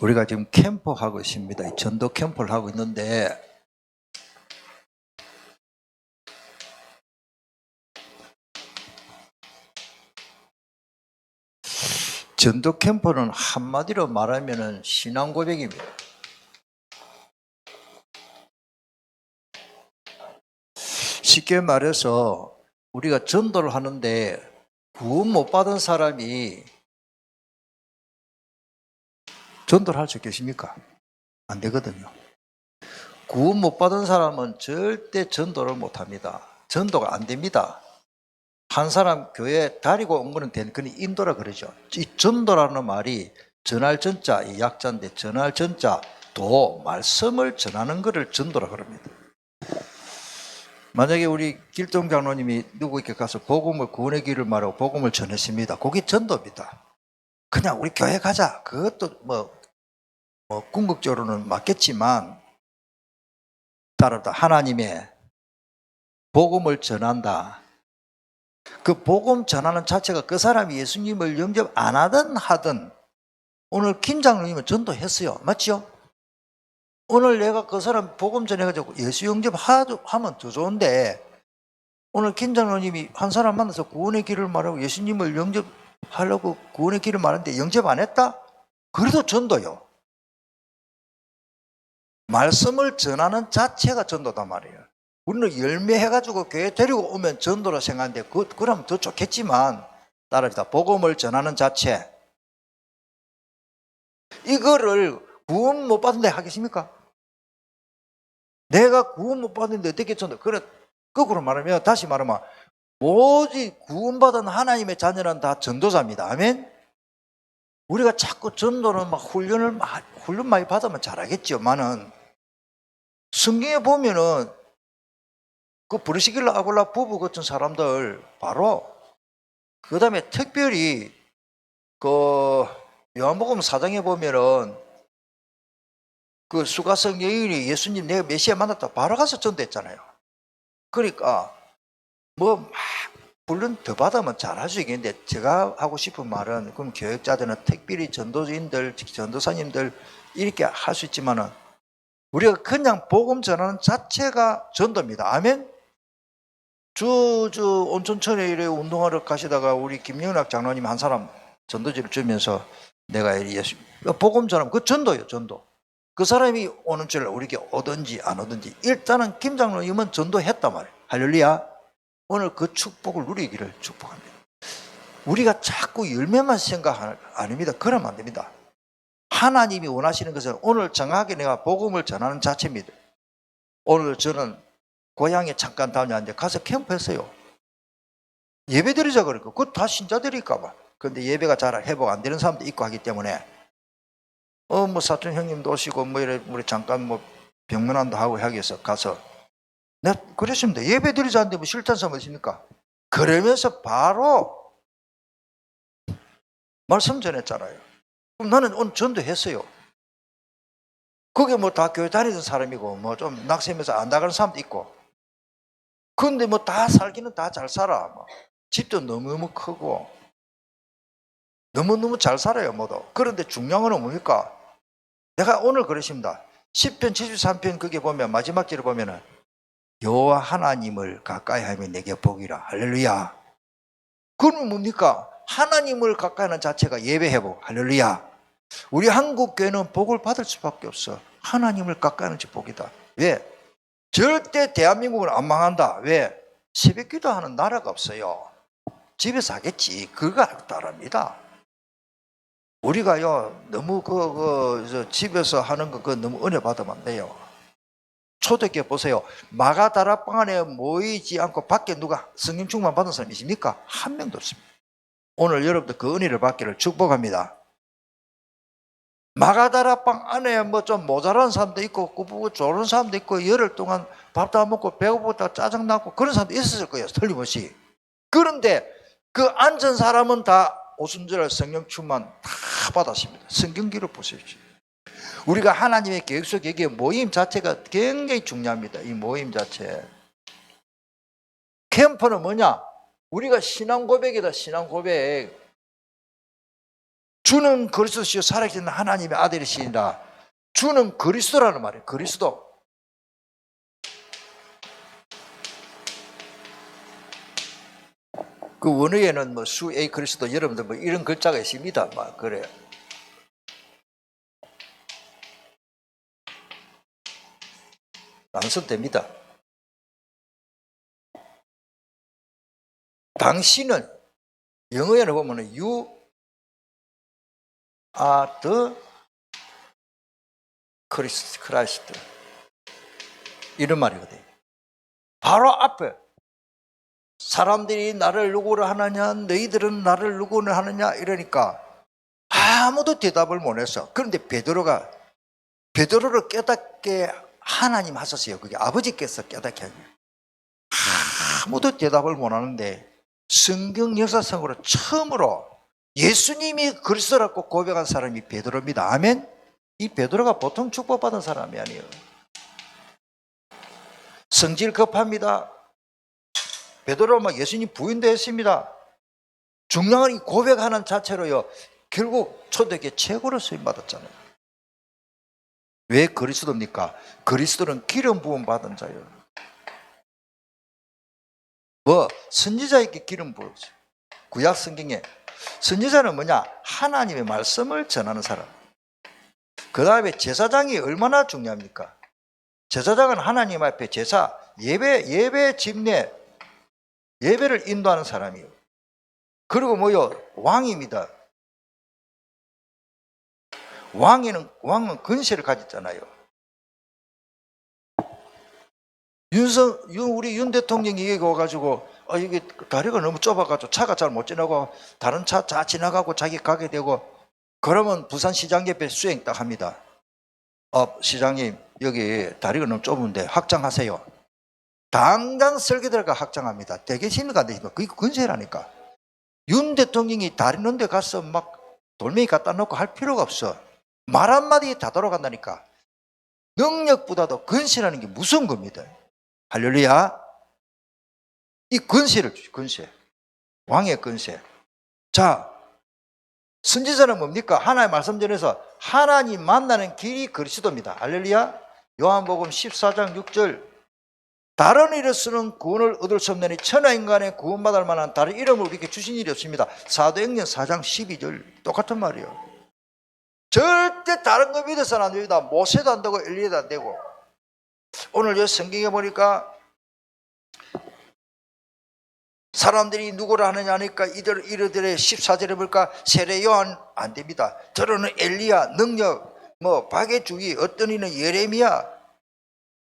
우리가 지금 캠프 하고 있습니다. 전도 캠프를 하고 있는데 전도 캠프는 한마디로 말하면 신앙 고백입니다. 쉽게 말해서 우리가 전도를 하는데 구원 못 받은 사람이 전도를 할 수 있겠습니까? 안 되거든요. 구원 못 받은 사람은 절대 전도를 못 합니다. 전도가 안 됩니다. 한 사람 교회에 다리고 온 거는 되는, 그건 인도라 그러죠. 이 전도라는 말이 전할 전자, 이 약자인데 전할 전자, 도, 말씀을 전하는 것을 전도라 그럽니다. 만약에 우리 길동 장로님이 누구에게 가서 복음을, 구원의 길을 말하고 복음을 전했습니다. 그게 전도입니다. 그냥 우리 교회 가자. 그것도 궁극적으로는 맞겠지만, 따라다 하나님의 복음을 전한다. 그 복음 전하는 자체가 그 사람이 예수님을 영접 안 하든 하든, 오늘 김 장로님은 전도했어요. 맞죠? 오늘 내가 그 사람 복음 전해가지고 예수 영접하면 더 좋은데, 오늘 김 장로님이 한 사람 만나서 구원의 길을 말하고 예수님을 영접하려고 구원의 길을 말하는데 영접 안 했다? 그래도 전도요. 말씀을 전하는 자체가 전도단 말이에요. 우리는 열매해가지고 교회 데리고 오면 전도로 생각하는데 그러면 더 좋겠지만, 따라합니다. 복음을 전하는 자체, 이거를 구원 못 받는데 하겠습니까? 내가 구원 못 받는데 어떻게 전도? 그래, 거꾸로 말하면, 다시 말하면 오직 구원받은 하나님의 자녀는 다 전도자입니다. 아멘? 우리가 자꾸 전도는 훈련 많이 받으면 잘하겠지만은, 성경에 보면은 그 브리스길라 아굴라 부부 같은 사람들, 바로 그 다음에 특별히 그 요한복음 4장에 보면은 그 수가성 여인이 예수님 내가 메시아 만났다 바로 가서 전도했잖아요. 그러니까 막 물론 더 받으면 잘할 수 있겠는데, 제가 하고 싶은 말은, 그럼 교역자들은 특별히 전도인들, 전도사님들 이렇게 할 수 있지만은, 우리가 그냥 복음 전하는 자체가 전도입니다. 아멘? 온천천에 이래 운동하러 가시다가 우리 김영락 장로님 한 사람 전도지를 주면서 내가 예수 복음 전하면 그 전도예요. 전도. 그 사람이 오는 줄 우리에게 오든지 안 오든지 일단은 김 장로님은 전도했단 말이에요. 할렐루야. 오늘 그 축복을 누리기를 축복합니다. 우리가 자꾸 열매만 생각 아닙니다. 그러면 안 됩니다. 하나님이 원하시는 것은 오늘 정확하게 내가 복음을 전하는 자체입니다. 오늘 저는 고향에 잠깐 다녀왔는데 가서 캠프했어요. 예배 드리자 그러니까 그거 다 신자들일까 봐. 근데 예배가 잘 회복 안 되는 사람도 있고 하기 때문에 사촌 형님도 오시고 이래 우리 잠깐 병문안도 하고 하기 위해서 가서 내가 그랬습니다. 예배 드리자는데 싫다는 사람 있습니까? 그러면서 바로 말씀 전했잖아요. 그럼 나는 오늘 전도했어요. 그게 다 교회 다니던 사람이고 좀 낙심해서 안 나가는 사람도 있고, 근데 다 살기는 다 잘 살아. 집도 너무너무 크고 너무너무 잘 살아요, 모두. 그런데 중요한 건 뭡니까? 내가 오늘 그랬습니다. 10편 73편 그게 보면 마지막 절에 보면은 여호와 하나님을 가까이 하면 내게 복이라. 할렐루야. 그건 뭡니까? 하나님을 가까이 하는 자체가 예배 회복. 할렐루야. 우리 한국 교회는 복을 받을 수밖에 없어. 하나님을 가까이 하는 게 복이다. 왜? 절대 대한민국은 안 망한다. 왜? 새벽 기도하는 나라가 없어요. 집에서 하겠지. 그거 따릅니다. 우리가요, 너무 집에서 하는 거 너무 은혜 받으면 안 돼요. 초대교회 보세요. 마가다락방 안에 모이지 않고 밖에 누가 성령 충만 받은 사람이 있습니까? 한 명도 없습니다. 오늘 여러분들 그 은혜를 받기를 축복합니다. 마가다락방 안에 좀 모자란 사람도 있고 꾸부고 졸은 사람도 있고 열흘 동안 밥도 안 먹고 배고프다 짜증나고 그런 사람도 있었을 거예요. 틀림없이. 그런데 그 앉은 사람은 다 오순절 성령 충만 다 받았습니다. 성경기를 보십시오. 우리가 하나님의 계획 속에 이게 모임 자체가 굉장히 중요합니다. 이 모임 자체. 캠프는 뭐냐? 우리가 신앙 고백이다. 신앙 고백. 주는 그리스도시요 살아계신 하나님의 아들이시니라. 주는 그리스도라는 말이에요. 그리스도. 그 원어에는 뭐 수 A 그리스도 여러분들 뭐 이런 글자가 있습니다. 막 그래요. 안 써도 됩니다. 당신은 영어에는 보면은 you are the Christ 이런 말이거든요. 바로 앞에 사람들이 나를 누구를 하느냐, 너희들은 나를 누구를 하느냐 이러니까 아무도 대답을 못 했어. 그런데 베드로를 깨닫게 하나님 하셨어요. 그게 아버지께서 깨닫게 하죠. 아무도 대답을 못 하는데 성경 역사상으로 처음으로 예수님이 그리스도라고 고백한 사람이 베드로입니다. 아멘. 이 베드로가 보통 축복받은 사람이 아니에요. 성질 급합니다. 베드로가 막 예수님 부인도 했습니다. 중요한 이 고백하는 자체로요, 결국 초대교회 최고로 쓰임받았잖아요. 왜 그리스도입니까? 그리스도는 기름 부음 받은 자예요. 뭐 선지자에게 기름 부었어요. 구약 성경에 선지자는 뭐냐? 하나님의 말씀을 전하는 사람. 그 다음에 제사장이 얼마나 중요합니까? 제사장은 하나님 앞에 제사, 예배 집례, 예배를 인도하는 사람이에요. 그리고 뭐요? 왕입니다. 왕은 권세를 가졌잖아요. 우리 윤 대통령이 여기 와가지고 이게 다리가 너무 좁아가지고 차가 잘 못 지나고 다른 차 다 지나가고 자기 가게 되고 그러면 부산시장 옆에 수행 딱 합니다. 시장님 여기 다리가 너무 좁은데 확장하세요. 당장 설계대가 확장합니다. 되겠습니까? 안 되십니까? 그게 권세라니까. 윤 대통령이 다리 놓은 데 가서 막 돌멩이 갖다 놓고 할 필요가 없어. 말 한마디에 다 돌아간다니까. 능력보다도 권세라는 게 무서운 겁니다. 할렐루야. 이 권세를 주죠. 권세. 왕의 권세. 자, 선지자는 뭡니까? 하나님의 말씀 전해서 하나님 만나는 길이 그리스도입니다. 할렐루야. 요한복음 14장 6절. 다른 이로서는 구원을 얻을 수 없느니 천하인간의 구원받을 만한 다른 이름을 우리에게 주신 일이 없습니다. 사도행전 4장 12절. 똑같은 말이에요. 절대 다른 거 믿어서는 안 됩니다. 모세도 안 되고 엘리야도 안 되고. 오늘 저 성경에 보니까 사람들이 누구를 하느냐 하니까 이들의 14절에 볼까? 세례 요한 안 됩니다. 저러는 엘리야, 능력, 뭐 박해주의, 어떤 이는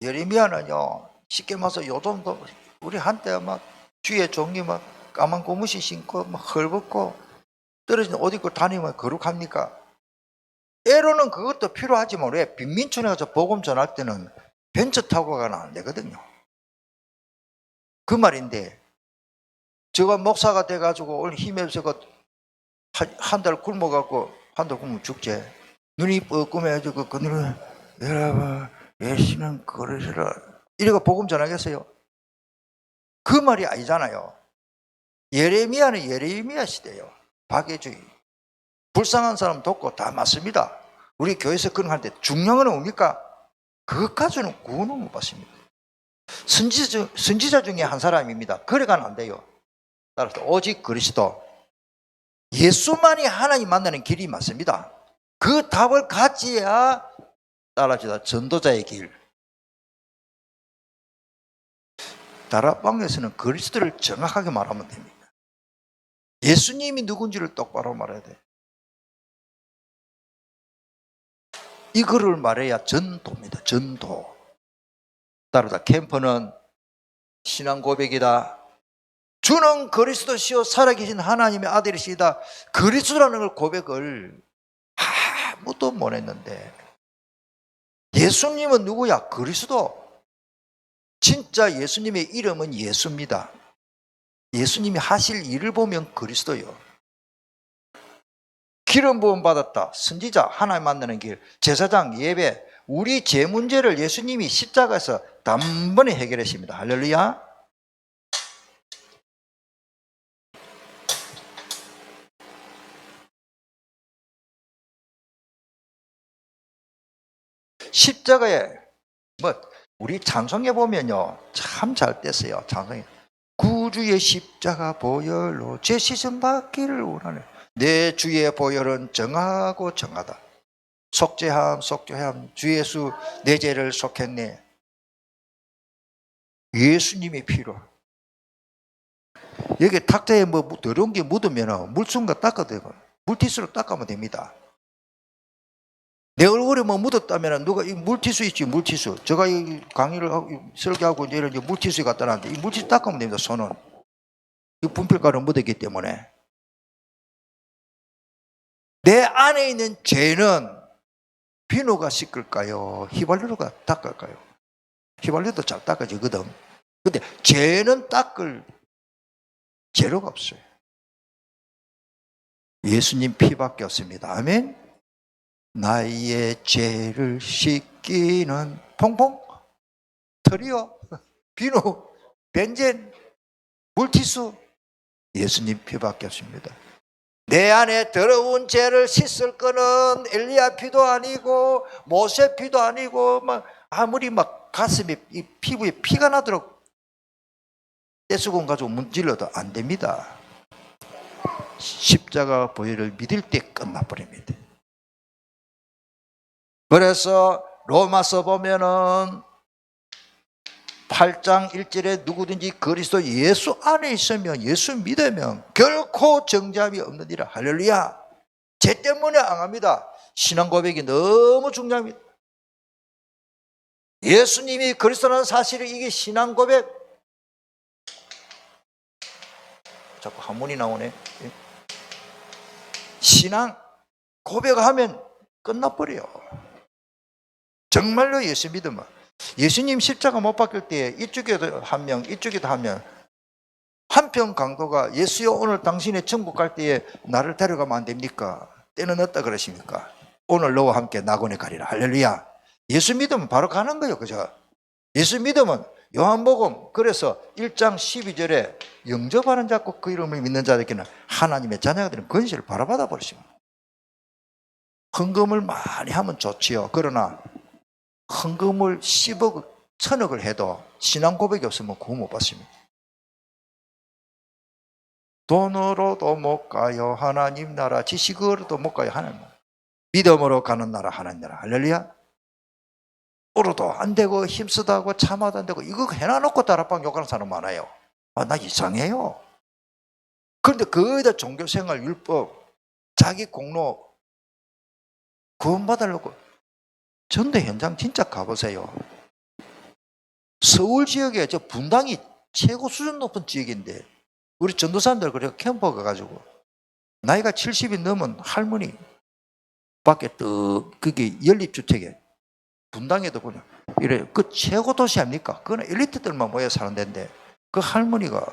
예레미야는요 쉽게 말해서 요즘도 우리 한때 막 주의 종이 막 까만 고무신 신고 막 헐벗고 떨어진 옷 입고 다니면 거룩합니까? 때로는 그것도 필요하지만 왜 빈민촌에 가서 복음 전할 때는 벤처 타고 가면 안 되거든요. 그 말인데 제가 목사가 돼가지고 오늘 힘이 없어서 한 달 굶어갖고 한 달 굶으면 죽지. 눈이 뻐끔해가지고 그 눈을 여러분 예수는 그러시라 이래가 복음 전하겠어요? 그 말이 아니잖아요. 예레미야는 예레미야 시대예요. 박해주의. 불쌍한 사람 돕고 다 맞습니다. 우리 교회에서 그런 거 할 때 중요한 건 뭡니까? 그것 가지고는 구원을 못 받습니다. 선지자 중에 한 사람입니다. 그래가는 안 돼요. 따라서 오직 그리스도 예수만이 하나님 만나는 길이 맞습니다. 그 답을 가져야 따라주다 전도자의 길. 다락방에서는 그리스도를 정확하게 말하면 됩니다. 예수님이 누군지를 똑바로 말해야 돼. 이거를 말해야 전도입니다. 전도. 따라다 캠프는 신앙 고백이다. 주는 그리스도시요 살아계신 하나님의 아들이시다. 그리스도라는 걸 고백을 아무도 못 했는데 예수님은 누구야? 그리스도. 진짜 예수님의 이름은 예수입니다. 예수님이 하실 일을 보면 그리스도요. 기름 부음 받았다. 선지자 하나님 만나는 길. 제사장 예배. 우리 죄 문제를 예수님이 십자가에서 단번에 해결했습니다. 할렐루야. 십자가에 뭐 우리 찬송에 보면요 참 잘 뗐어요. 찬송에 구주의 십자가 보혈로 제 씻음 받기를 원하네. 내 주의 보혈은 정하고 정하다. 속죄함 속죄함 주 예수 내 죄를 속했네. 예수님의 피로. 여기 탁자에 뭐 더러운 게 묻으면 물순과 닦아도 되고 물티슈로 닦으면 됩니다. 내 얼굴에 뭐 묻었다면 누가 이 물티슈 있지 물티슈. 제가 이 강의를 설교하고 이런 물티슈 갖다 놨는데 이 물티슈 닦으면 됩니다. 손은 이 분필가루 묻었기 때문에. 내 안에 있는 죄는 비누가 씻을까요? 휘발유가 닦을까요? 휘발유도 잘 닦아지거든. 근데 죄는 닦을 재료가 없어요. 예수님 피밖에 없습니다. 아멘. 나의 죄를 씻기는 퐁퐁, 트리오, 비누, 벤젠, 물티슈, 예수님 피밖에 없습니다. 내 안에 더러운 죄를 씻을 거는 엘리야 피도 아니고 모세 피도 아니고 막 아무리 막 가슴에 이 피부에 피가 나도록 떼수건 가지고 문질러도 안 됩니다. 십자가 보혈을 믿을 때 끝나버립니다. 그래서 로마서 보면은 8장 1절에 누구든지 그리스도 예수 안에 있으면 예수 믿으면 결코 정죄함이 없느니라. 할렐루야. 죄 때문에 안 합니다. 신앙 고백이 너무 중요합니다. 예수님이 그리스도라는 사실을 이게 신앙 고백. 자꾸 한문이 나오네. 신앙 고백하면 끝나버려요. 정말로 예수 믿으면. 예수님 십자가 못 박힐 때 이쪽에도 한 명, 이쪽에도 한 명. 한편 강도가 예수여 오늘 당신의 천국 갈 때에 나를 데려가면 안 됩니까? 때는 없다 그러십니까? 오늘 너와 함께 낙원에 가리라. 할렐루야. 예수 믿으면 바로 가는 거예요. 그죠? 예수 믿으면 요한복음 그래서 1장 12절에 영접하는 자 꼭 그 이름을 믿는 자들에게는 하나님의 자녀가 되는 권세를 바라받아 버리십니다. 헌금을 많이 하면 좋지요. 그러나 헌금을 10억, 1000억을 해도 신앙 고백이 없으면 구원 못 받습니다. 돈으로도 못 가요. 하나님 나라. 지식으로도 못 가요. 하나님 나라. 믿음으로 가는 나라 하나님 나라. 할렐루야. 으로도 안 되고 힘쓰다고 참아도 안 되고 이거 해놔놓고 다락방 욕하는 사람 많아요. 아, 나 이상해요. 그런데 거기다 종교생활 율법 자기 공로 구원받으려고 전도 현장 진짜 가보세요. 서울 지역에 저 분당이 최고 수준 높은 지역인데 우리 전도사님들 그래 캠프 가가지고 나이가 70이 넘은 할머니 밖에 또 그게 연립주택에 분당에도 그냥 이래 그 최고 도시 아닙니까? 그건 엘리트들만 모여 사는 데인데 그 할머니가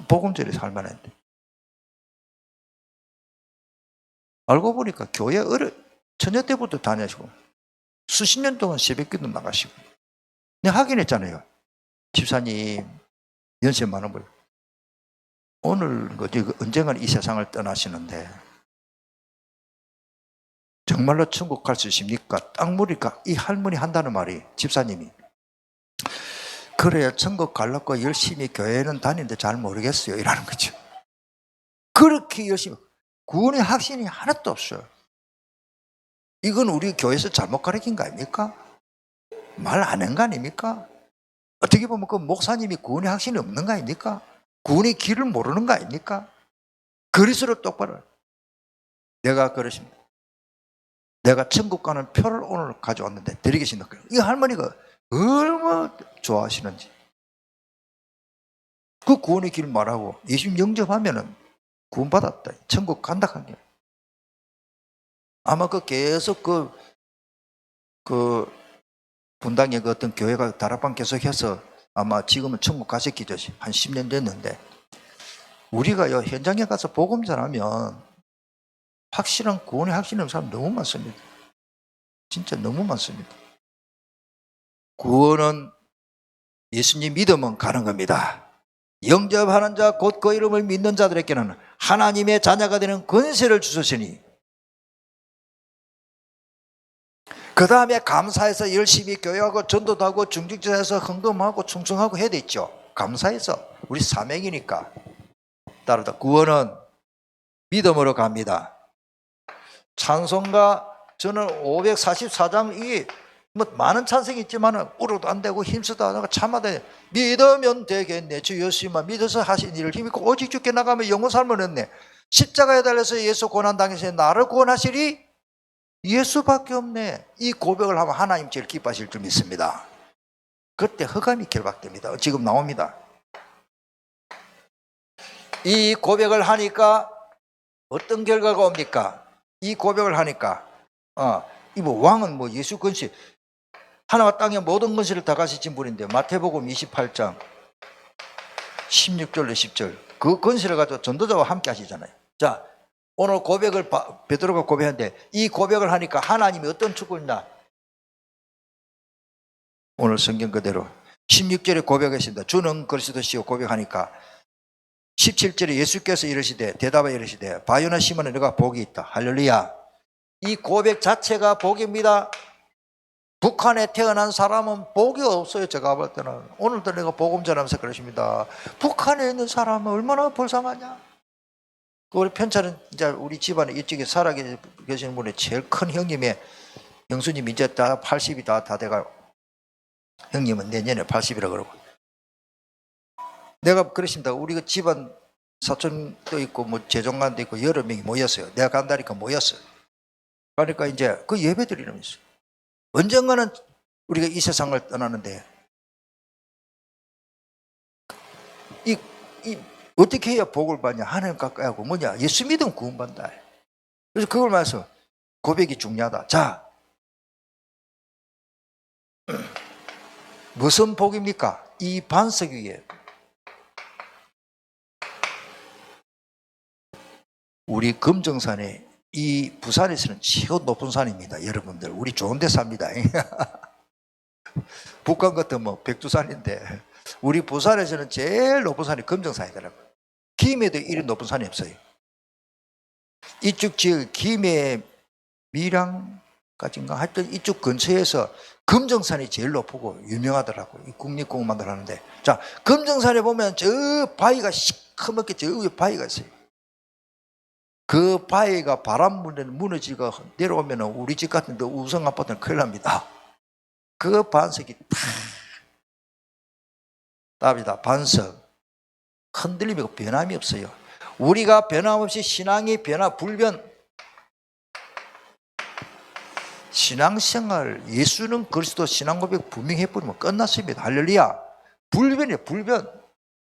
복음절에 살만했는데 알고 보니까 교회 처녀 때부터 다니시고 수십 년 동안 새벽기도 나가시고 내가 확인했잖아요. 집사님 연세 많은 분 오늘 언젠가는 이 세상을 떠나시는데 정말로 천국 갈 수 있습니까? 딱 물으니까 이 할머니 한다는 말이 집사님이 그래야 천국 가려고 열심히 교회는 다니는데 잘 모르겠어요 이라는 거죠. 그렇게 열심히 구원의 확신이 하나도 없어요. 이건 우리 교회에서 잘못 가르친 거 아닙니까? 말 안 한 거 아닙니까? 어떻게 보면 그 목사님이 구원의 확신이 없는 거 아닙니까? 구원의 길을 모르는 거 아닙니까? 그리스도를 똑바로 내가 그러십니다. 내가 천국 가는 표를 오늘 가져왔는데 드리겠습니다. 이 할머니가 얼마나 좋아하시는지 그 구원의 길 말하고 예수님 영접하면은 구원받았다. 천국 간다 한 게. 아마 그 계속 그 분당에 그 어떤 교회가 다락방 계속해서 아마 지금은 천국 가셨기죠. 한 10년 됐는데 우리가요 현장에 가서 복음 전하면 확실한 구원의 확신이 없는 사람 너무 많습니다. 진짜 너무 많습니다. 구원은 예수님 믿으면 가는 겁니다. 영접하는 자 곧 그 이름을 믿는 자들에게는 하나님의 자녀가 되는 권세를 주셨으니 그 다음에 감사해서 열심히 교회하고 전도도 하고 중직자에서 헌금하고 충성하고 해야 되죠. 감사해서 우리 사명이니까. 따르다 구원은 믿음으로 갑니다. 찬송가 저는 544장 이 뭐 많은 찬송이 있지만은 울어도 안 되고 힘써도 안 하고 참아도 믿으면 되겠네. 주 예수님만 믿어서 하신 일을 힘입고 오직 주께 나가면 영원 삶을 얻네. 십자가에 달려서 예수 고난 당해서 나를 구원하시리 예수밖에 없네. 이 고백을 하면 하나님 제일 기뻐하실 줄 믿습니다. 그때 흑암이 결박됩니다. 지금 나옵니다. 이 고백을 하니까 어떤 결과가 옵니까? 이 고백을 하니까 이 뭐 왕은 뭐 예수 근시 하나와 땅의 모든 근시를 다 가지신 분인데 마태복음 28장 16절로 10절 그 근시를 가지고 전도자와 함께 하시잖아요. 자, 오늘 고백을 베드로가 고백하는데 이 고백을 하니까 하나님이 어떤 축복을 나? 오늘 성경 그대로 16절에 고백했습니다. 주는 그리스도시요 고백하니까 17절에 예수께서 이르시되 대답하여 이르시되 바요나 시몬아 너가 복이 있다. 할렐루야. 이 고백 자체가 복입니다. 북한에 태어난 사람은 복이 없어요. 제가 볼 때는 오늘도 내가 복음 전하면서 그러십니다. 북한에 있는 사람은 얼마나 불쌍하냐. 우리 편차는 이제 우리 집안에 이쪽에 살아 계시는 분의 제일 큰 형님의 영수님 이제 다 80이 다 돼가 형님은 내년에 80이라 그러고 내가 그러십니다. 우리 그 집안 사촌도 있고 뭐 재종관도 있고 여러 명이 모였어요. 내가 간다니까 모였어요. 그러니까 이제 그 예배 드리면서 언젠가는 우리가 이 세상을 떠나는데 이 어떻게 해야 복을 받냐? 하나님 가까이 하고 뭐냐? 예수 믿으면 구원받는다. 그래서 그걸 말해서 고백이 중요하다. 자, 무슨 복입니까? 이 반석 위에 우리 금정산에 이 부산에서는 최고 높은 산입니다. 여러분들 우리 좋은 데 삽니다. 북한 같은 뭐 백두산인데 우리 부산에서는 제일 높은 산이 금정산이더라고요. 김해도 이리 높은 산이 없어요. 이쪽 지역 김해 밀양까지인가 하여튼 이쪽 근처에서 금정산이 제일 높고 유명하더라고요. 이 국립공원만들 하는데 자 금정산에 보면 저 바위가 시커멓게 저 위에 바위가 있어요. 그 바위가 바람 불에 무너지고 내려오면 우리 집 같은 데 우성 아파트는 큰일 납니다. 그 반석이 답이다. 반석 흔들림이고 변함이 없어요. 우리가 변함없이 신앙이 불변 신앙생활 예수는 그리스도 신앙 고백 분명히 해버리면 끝났습니다. 할렐루야. 불변이에요. 불변.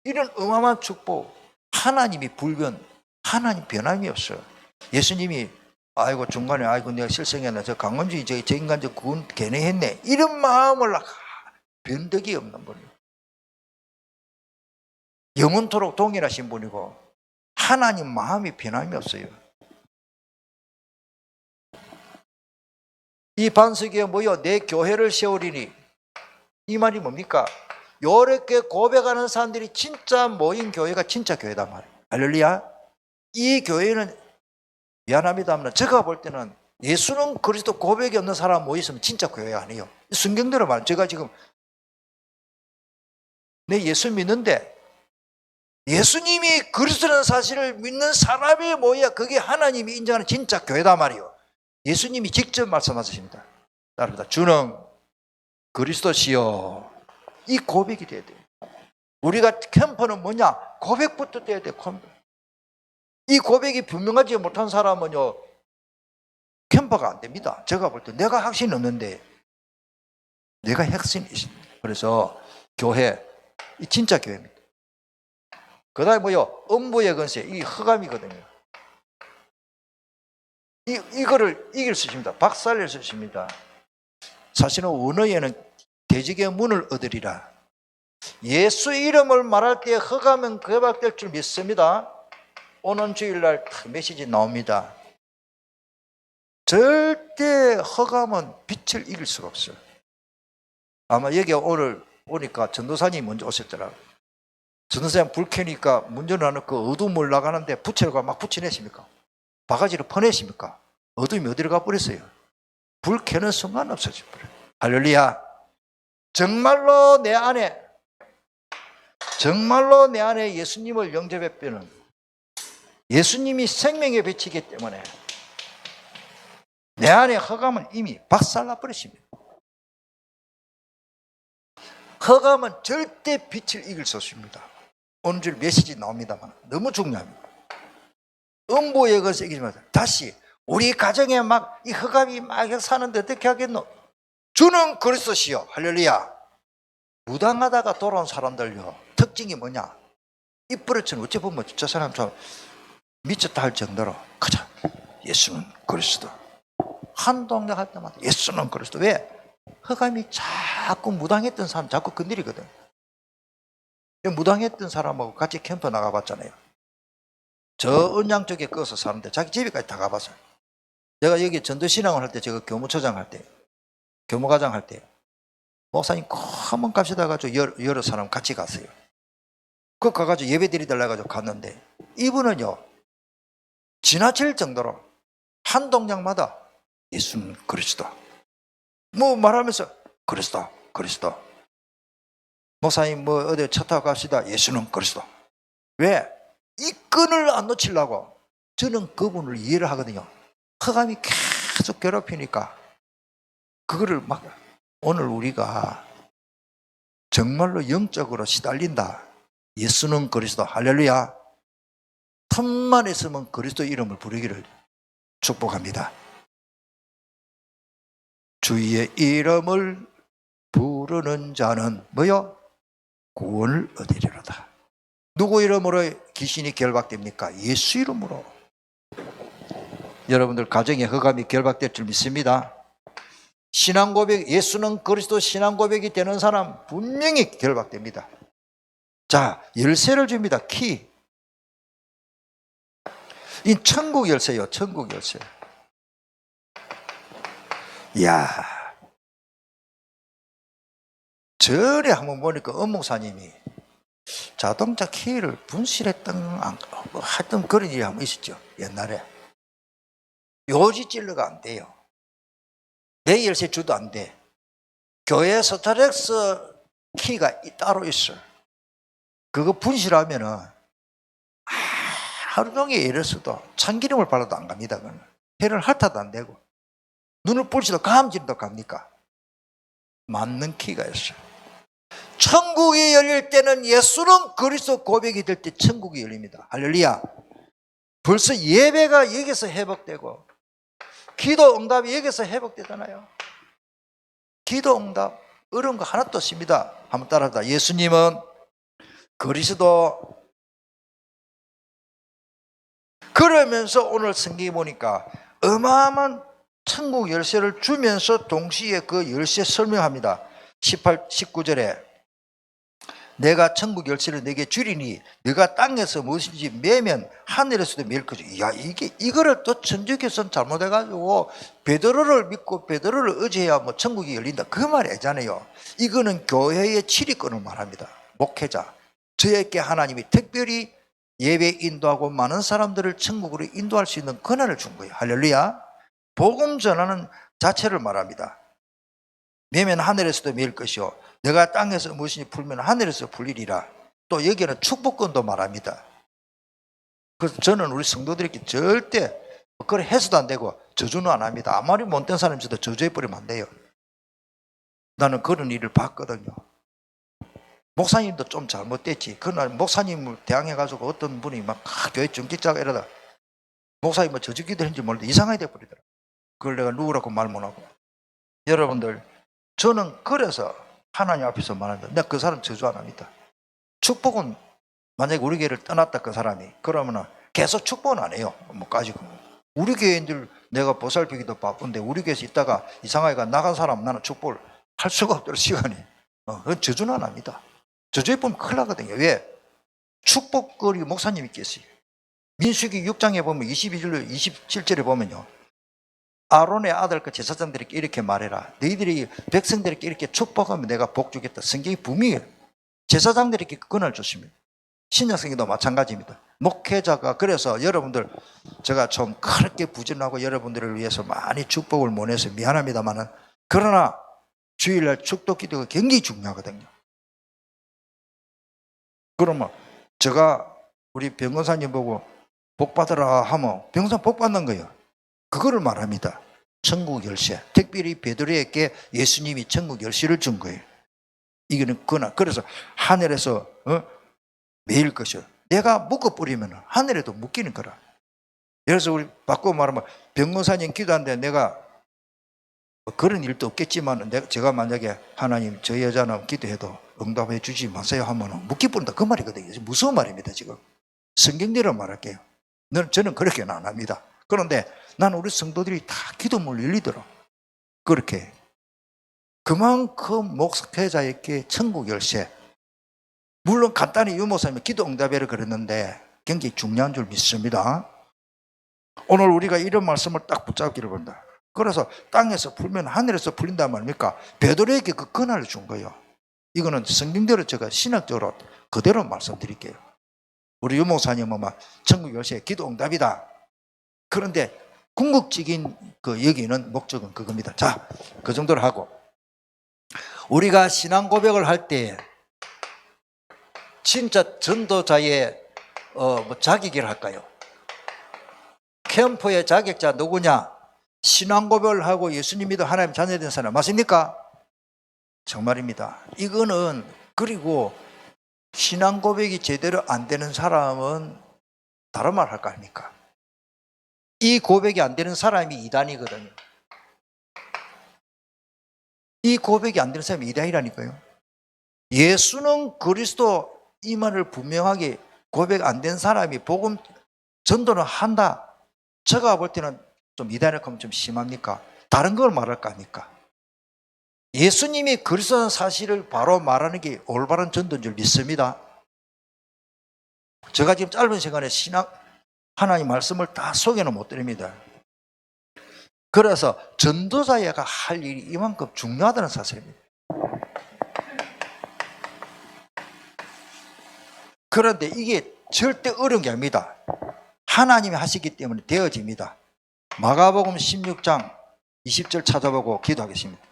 이런 어마어마한 축복 하나님이 불변 하나님 변함이 없어요. 예수님이 아이고 중간에 아이고 내가 실성했네 저 강원주의 저 인간적 그건 개내했네 이런 마음을 변덕이 없는 분이에요. 영원토록 동일하신 분이고 하나님 마음이 변함이 없어요. 이 반석에 모여 내 교회를 세우리니 이 말이 뭡니까? 요렇게 고백하는 사람들이 진짜 모인 교회가 진짜 교회단 말이에요. 할렐루야. 이 교회는 미안합니다만 제가 볼 때는 예수는 그리스도 고백이 없는 사람 모였으면 진짜 교회 아니에요. 성경대로 말하면 제가 지금 내 예수 믿는데 예수님이 그리스도라는 사실을 믿는 사람이 모여 그게 하나님이 인정하는 진짜 교회단 말이에요. 예수님이 직접 말씀하십니다. 따릅니다. 주는 그리스도시요. 이 고백이 돼야 돼요. 우리가 캠프는 뭐냐? 고백부터 돼야 돼요. 이 고백이 분명하지 못한 사람은요 캠퍼가 안 됩니다. 제가 볼 때 내가 확신이 없는데 내가 핵심이 있습니다. 그래서 교회 이 진짜 교회입니다. 그 다음에 뭐요? 음부의 권세 이 흑암이거든요. 이거를 이길 수 있습니다. 박살낼 수 있습니다. 사실은 원어에는 대적의 문을 얻으리라. 예수 이름을 말할 때 흑암은 개박될 줄 믿습니다. 오는 주일날 메시지 나옵니다. 절대 흑암은 빛을 이길 수가 없어요. 아마 여기 오늘 오니까 전도사님이 먼저 오셨더라고요. 전도사님 불 켜니까 문전을 안 넣고 어둠을 나가는데 부채를 막 붙여내십니까? 바가지를 퍼내십니까? 어둠이 어디로 가버렸어요? 불 켜는 순간 없어져 버려요. 할렐루야. 정말로 내 안에 예수님을 영접해 빼는 예수님이 생명의 빛이기 때문에 내 안에 흑암은 이미 박살나 버리십니다. 흑암은 절대 빛을 이길 수 없습니다. 오늘 줄 메시지 나옵니다만 너무 중요합니다. 음보의 것을 이기지 마세요. 다시 우리 가정에 막 이 흑암이 막 사는데 어떻게 하겠노? 주는 그리스도시요. 할렐루야. 무당하다가 돌아온 사람들요, 특징이 뭐냐? 입버릇처럼 어찌 보면 저 사람 좀 미쳤다 할 정도로 가자, 예수는 그리스도. 한 동네 할 때마다 예수는 그리스도. 왜? 흑암이 자꾸 무당했던 사람 자꾸 건드리거든. 무당했던 사람하고 같이 캠프 나가봤잖아요. 저 은양 쪽에 꺼서 사는데 자기 집에까지 다 가봤어요. 내가 여기 전도신앙을 할 때, 제가 교무처장 할 때, 교무과장 할 때, 목사님 한번 갑시다 가지고 여러 사람 같이 갔어요. 그 가가지고 예배 드리달라 가지고 갔는데, 이분은요 지나칠 정도로 한 동장마다 예수는 그리스도 뭐 말하면서 그리스도. 목사님 뭐 어디 차 타고 갑시다. 예수는 그리스도. 왜? 이 끈을 안 놓치려고. 저는 그분을 이해를 하거든요. 흑암이 계속 괴롭히니까 그거를 막, 오늘 우리가 정말로 영적으로 시달린다. 예수는 그리스도. 할렐루야. 틈만 있으면 그리스도 이름을 부르기를 축복합니다. 주의 이름을 부르는 자는 뭐요? 구원을 얻으리로다. 누구 이름으로 귀신이 결박됩니까? 예수 이름으로. 여러분들 가정에 흑암이 결박될 줄 믿습니다. 신앙 고백, 예수는 그리스도 신앙 고백이 되는 사람 분명히 결박됩니다. 자, 열쇠를 줍니다. 키. 이 천국 열쇠요. 천국 열쇠. 이야, 전에 한번 보니까 엄목사님이 자동차 키를 분실했던 하여튼 그런 일이 한번 있었죠. 옛날에. 요지 찔러가 안 돼요. 내 열쇠 주도 안 돼. 교회 스타렉스 키가 따로 있어요. 그거 분실하면은 하루 종일 이랬어도 참기름을 발라도 안 갑니다. 그건. 해를 핥아도 안 되고 눈을 불시도 감지도 갑니까? 맞는 키가 있어요. 천국이 열릴 때는 예수는 그리스도 고백이 될 때 천국이 열립니다. 할렐루야. 벌써 예배가 여기서 회복되고 기도 응답이 여기서 회복되잖아요. 기도 응답 어려운 거 하나도 없습니다. 한번 따라합시다. 예수님은 그리스도. 그러면서 오늘 성경에 보니까 어마어마한 천국 열쇠를 주면서 동시에 그 열쇠 설명합니다. 19절에 내가 천국 열쇠를 내게 주리니 네가 땅에서 무엇인지 매면 하늘에서도 매일 거죠. 야, 이거를 또 천주교선 잘못해가지고 베드로를 믿고 베드로를 의지해야 뭐 천국이 열린다, 그 말이 아니잖아요. 이거는 교회의 출입권을 말합니다. 목회자, 저에게 하나님이 특별히 예배 인도하고 많은 사람들을 천국으로 인도할 수 있는 권한을 준 거예요. 할렐루야. 복음 전하는 자체를 말합니다. 매면 하늘에서도 매일 것이요 내가 땅에서 무엇이니 풀면 하늘에서 풀리리라. 또 여기는 축복권도 말합니다. 그래서 저는 우리 성도들에게 절대 그걸 해서도 안 되고 저주는 안 합니다. 아무리 못된 사람이 저도 저주해버리면 안 돼요. 나는 그런 일을 봤거든요. 목사님도 좀 잘못됐지. 그날 목사님을 대항해가지고 어떤 분이 막 교회 중직자가 이러다 목사님 뭐 저주기도 했는지 몰라도 이상하게 돼버리더라. 그걸 내가 누구라고 말 못하고. 여러분들, 저는 그래서 하나님 앞에서 말한다. 내가 그 사람 저주 안 합니다. 축복은 만약에 우리 교회를 떠났다 그 사람이, 그러면은 계속 축복은 안 해요. 뭐 가지고 우리 교회인들 내가 보살피기도 바쁜데 우리 교회에서 있다가 이상하게 나간 사람 나는 축복을 할 수가 없더라 시간이. 그건 저주는 안 합니다. 저주해보면 큰일 나거든요. 왜? 축복거리 목사님이 계세요. 민수기 6장에 보면 22절 27절에 보면요, 아론의 아들 그 제사장들에게 이렇게 말해라. 너희들이 백성들에게 이렇게 축복하면 내가 복 주겠다. 성경이 분명히 제사장들에게 그 권한을 줬습니다. 신약성경도 마찬가지입니다. 목회자가 그래서 여러분들 제가 좀 그렇게 부진하고 여러분들을 위해서 많이 축복을 못 해서 미안합니다만은 그러나 주일날 축복 기도가 굉장히 중요하거든요. 그러면 제가 우리 변호사님 보고 복 받으라 하면 변호사 복 받는 거예요. 그거를 말합니다. 천국 열쇠. 특별히 베드로에게 예수님이 천국 열쇠를 준 거예요. 이거는 그나 그래서 하늘에서 매일 것이요. 내가 묶어버리면 하늘에도 묶이는 거라. 그래서 우리 바꾸고 말하면 변호사님 기도하는데 내가 그런 일도 없겠지만 제가 만약에 하나님 저 여자는 기도해도 응답해 주지 마세요 하면 묶여버린다 그 말이거든요. 무서운 말입니다. 지금 성경대로 말할게요. 저는 그렇게는 안 합니다. 그런데 나는 우리 성도들이 다 기도문을 열리더라. 그렇게 그만큼 목회자에게 천국 열쇠. 물론 간단히 유목사님이 기도 응답회를 그랬는데 굉장히 중요한 줄 믿습니다. 오늘 우리가 이런 말씀을 딱 붙잡기를 본다. 그래서 땅에서 풀면 하늘에서 풀린단 말입니까? 베드로에게 그 권한을 준 거예요. 이거는 성경대로 제가 신학적으로 그대로 말씀드릴게요. 우리 유목사님은 막 천국 열쇠 기도 응답이다. 그런데 궁극적인 그 여기는 목적은 그겁니다. 자, 그 정도로 하고 우리가 신앙 고백을 할 때 진짜 전도자의 자격이라 할까요? 캠프의 자격자 누구냐? 신앙 고백을 하고 예수님 믿어 하나님 자녀된 사람 맞습니까? 정말입니다. 이거는 그리고 신앙 고백이 제대로 안 되는 사람은 다른 말 할 거 아닙니까? 이 고백이 안 되는 사람이 이단이거든요. 이 고백이 안 되는 사람이 이단이라니까요. 예수는 그리스도 이 말을 분명하게 고백 안 된 사람이 복음 전도는 한다. 제가 볼 때는 좀 이단이라고 하면 좀 심합니까? 다른 걸 말할 거 아닙니까? 예수님이 그리스도라는 사실을 바로 말하는 게 올바른 전도인 줄 믿습니다. 제가 지금 짧은 시간에 하나님 말씀을 다 소개는 못 드립니다. 그래서 전도자가 할 일이 이만큼 중요하다는 사실입니다. 그런데 이게 절대 어려운 게 아닙니다. 하나님이 하시기 때문에 되어집니다. 마가복음 16장 20절 찾아보고 기도하겠습니다.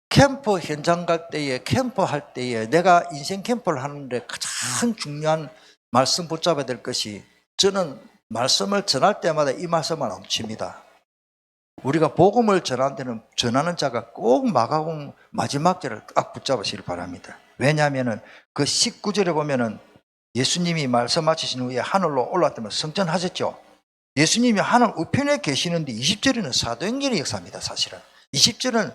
캠프 현장 갈 때에 캠프 할 때에 내가 인생 캠프를 하는데 가장 중요한 말씀 붙잡아야 될 것이 저는 말씀을 전할 때마다 이 말씀을 넘칩니다. 우리가 복음을 전하는 데는 전하는 자가 꼭 마가복음 마지막 절을 딱 붙잡으시길 바랍니다. 왜냐하면 그 19절에 보면은 예수님이 말씀하시신 후에 하늘로 올라왔다면 성전하셨죠. 예수님이 하늘 우편에 계시는데 20절에는 사도행전의 역사입니다. 사실은 20절은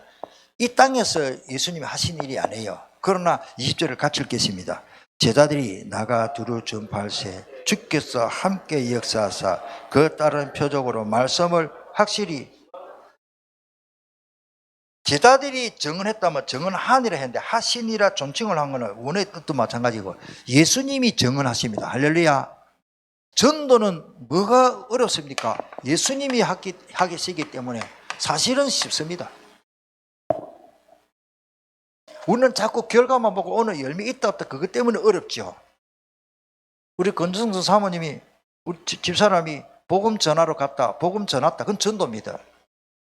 이 땅에서 예수님이 하신 일이 아니에요. 그러나 20절을 같이 읽겠습니다. 제자들이 나가 두루 전파할세 주께서 함께 역사하사 그 따른 표적으로 말씀을 확실히 제자들이 증언했다면 증언하니라 했는데 하시니라 존칭을 한 거는 원의 뜻도 마찬가지고 예수님이 증언하십니다. 할렐루야. 전도는 뭐가 어렵습니까? 예수님이 하시기 때문에 사실은 쉽습니다. 우리는 자꾸 결과만 보고 오늘 열매 있다 없다 그것 때문에 어렵죠. 우리 권정수 사모님이 우리 집사람이 복음 전하러 갔다 복음 전했다 그건 전도입니다.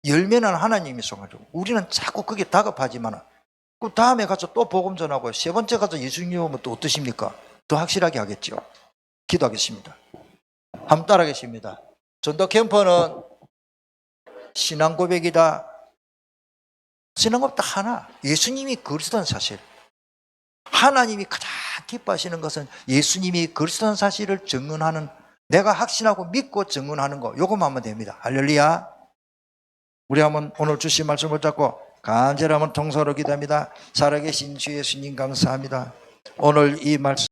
열매는 하나님이 쏘가지고 우리는 자꾸 그게 다급하지만 그 다음에 가서 또 복음 전하고 세 번째 가서 예수님 오면 또 어떠십니까? 더 확실하게 하겠죠. 기도하겠습니다. 한번 따라하겠습니다. 전도 캠퍼는 신앙 고백이다. 신앙 고백 딱 하나. 예수님이 그리스도라는 사실. 하나님이 가장 기뻐하시는 것은 예수님이 그리스도라는 사실을 증언하는 내가 확신하고 믿고 증언하는 거 요것만 하면 됩니다. 할렐루야. 우리 한번 오늘 주신 말씀을 잡고 간절히 한번 통성으로 기도합니다. 살아계신 주 예수님 감사합니다. 오늘 이 말씀